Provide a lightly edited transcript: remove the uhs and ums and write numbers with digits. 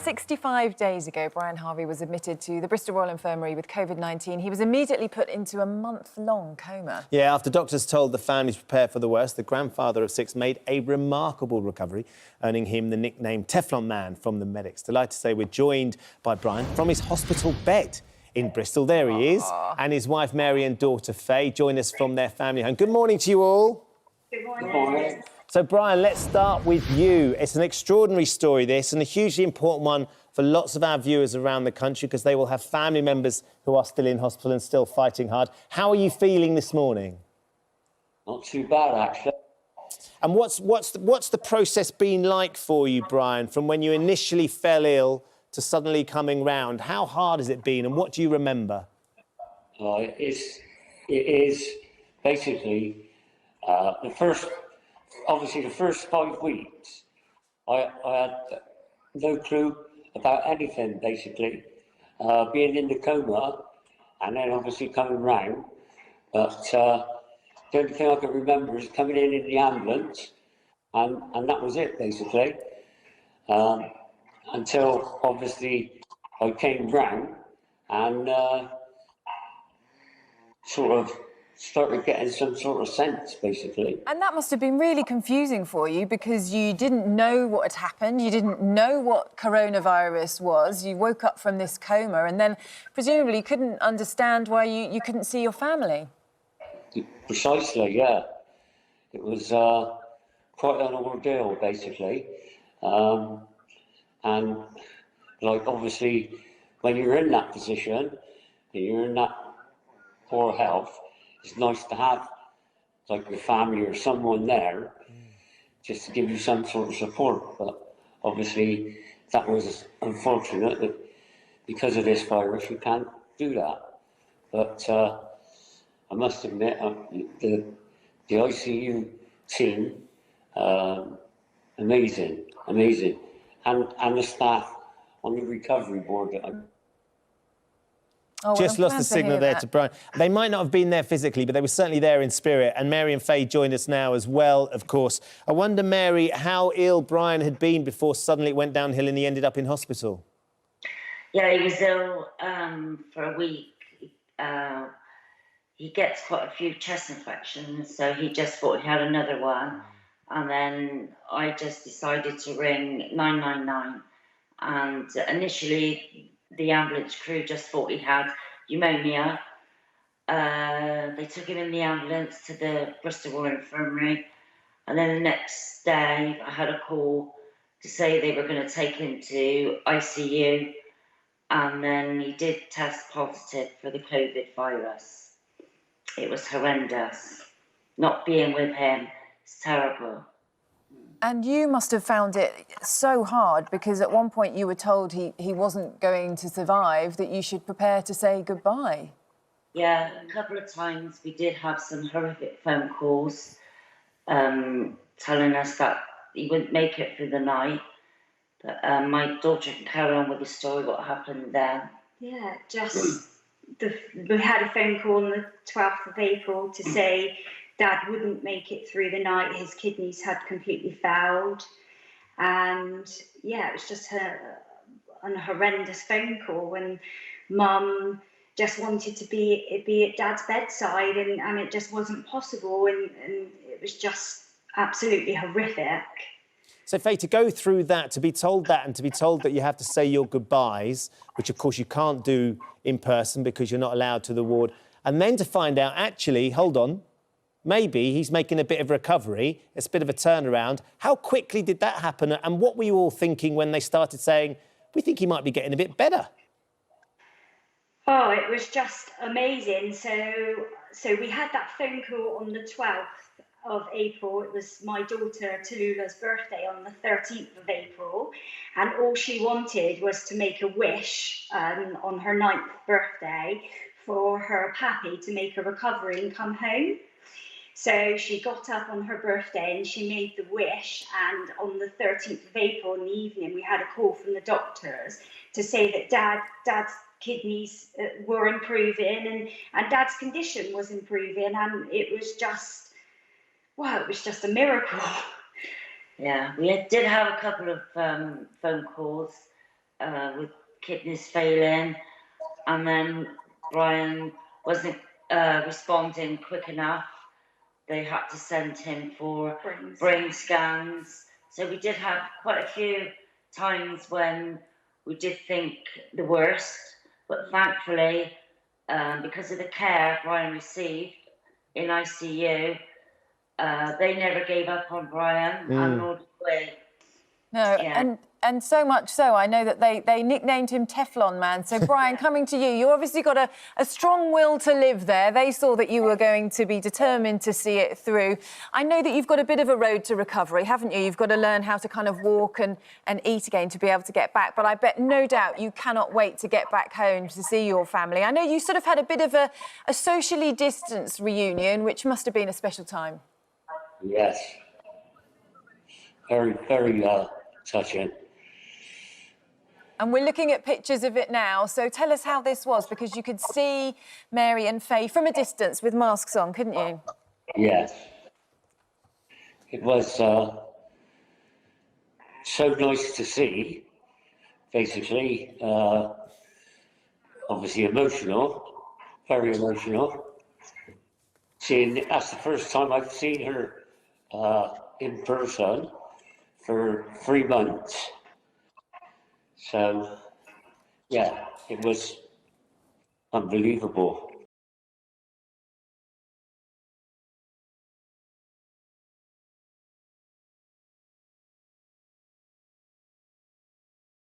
65 days ago, Brian Harvey was admitted to the Bristol Royal Infirmary with COVID-19. He was immediately put into a month-long coma. Yeah, after doctors told the family to prepare for the worst, the grandfather of 6 made a remarkable recovery, earning him the nickname Teflon Man from the medics. Delighted to say we're joined by Brian from his hospital bed in Bristol. There he is. And his wife Mary and daughter Faye join us from their family home. Good morning to you all. Good morning. So, Brian, let's start with you. It's an extraordinary story, this, and a hugely important one for lots of our viewers around the country because they will have family members who are still in hospital and still fighting hard. How are you feeling this morning? Not too bad, actually. And what's the process been like for you, Brian, from when you initially fell ill to suddenly coming round? How hard has it been, and what do you remember? It is basically the first 5 weeks, I had no clue about anything, basically. Being in the coma and then obviously coming round. But the only thing I can remember is coming in the ambulance, and that was it, basically. Until obviously I came round and sort of started getting some sort of sense, basically. And that must have been really confusing for you because you didn't know what had happened, you didn't know what coronavirus was, you woke up from this coma and then presumably couldn't understand why you couldn't see your family. Precisely, yeah. It was quite an ordeal, basically. And, like, obviously, when you're in that position, you're in that poor health, it's nice to have, like, your family or someone there just to give you some sort of support. But obviously, that was unfortunate that because of this virus, you can't do that. But I must admit, the ICU team, amazing. And the staff on the recovery board that Just lost the signal there to Brian. They might not have been there physically, but they were certainly there in spirit. And Mary and Faye join us now as well, of course. I wonder, Mary, how ill Brian had been before suddenly it went downhill and he ended up in hospital. Yeah, he was ill for a week. He gets quite a few chest infections, so he just thought he had another one. And then I just decided to ring 999. And initially, the ambulance crew just thought he had pneumonia. They took him in the ambulance to the Bristol Royal Infirmary. And then the next day, I had a call to say they were going to take him to ICU. And then he did test positive for the COVID virus. It was horrendous. Not being with him is terrible. And you must have found it so hard because at one point you were told he wasn't going to survive, that you should prepare to say goodbye. Yeah, a couple of times we did have some horrific phone calls telling us that he wouldn't make it through the night. But my daughter can carry on with the story, what happened then. Yeah, we had a phone call on the 12th of April to say Dad wouldn't make it through the night. His kidneys had completely failed. And, yeah, it was just a horrendous phone call when Mum just wanted to be at Dad's bedside and it just wasn't possible and it was just absolutely horrific. So, Faye, to go through that, to be told that and to be told that you have to say your goodbyes, which, of course, you can't do in person because you're not allowed to the ward, and then to find out, actually, hold on, maybe he's making a bit of recovery, it's a bit of a turnaround. How quickly did that happen? And what were you all thinking when they started saying, we think he might be getting a bit better? Oh, it was just amazing. So we had that phone call on the 12th of April. It was my daughter Tallulah's birthday on the 13th of April. And all she wanted was to make a wish on her 9th birthday for her pappy to make a recovery and come home. So she got up on her birthday and she made the wish, and on the 13th of April in the evening we had a call from the doctors to say that Dad's kidneys were improving and Dad's condition was improving, and it was just, wow, it was just a miracle. Yeah, we did have a couple of phone calls with kidneys failing, and then Brian wasn't responding quick enough. They had to send him for brain scans. So we did have quite a few times when we did think the worst, but thankfully, because of the care Brian received in ICU, they never gave up on Brian, and nor did we. No, Yeah. and so much so, I know that they nicknamed him Teflon Man. So, Brian, coming to you obviously got a strong will to live there. They saw that you were going to be determined to see it through. I know that you've got a bit of a road to recovery, haven't you? You've got to learn how to kind of walk and eat again to be able to get back. But I bet no doubt you cannot wait to get back home to see your family. I know you sort of had a bit of a socially distanced reunion, which must have been a special time. Yes. Very, very touching. And we're looking at pictures of it now. So tell us how this was, because you could see Mary and Faye from a distance with masks on, couldn't you? Yes. It was so nice to see, basically. Obviously emotional, very emotional. That's the first time I've seen her in person for 3 months. So, yeah, it was unbelievable.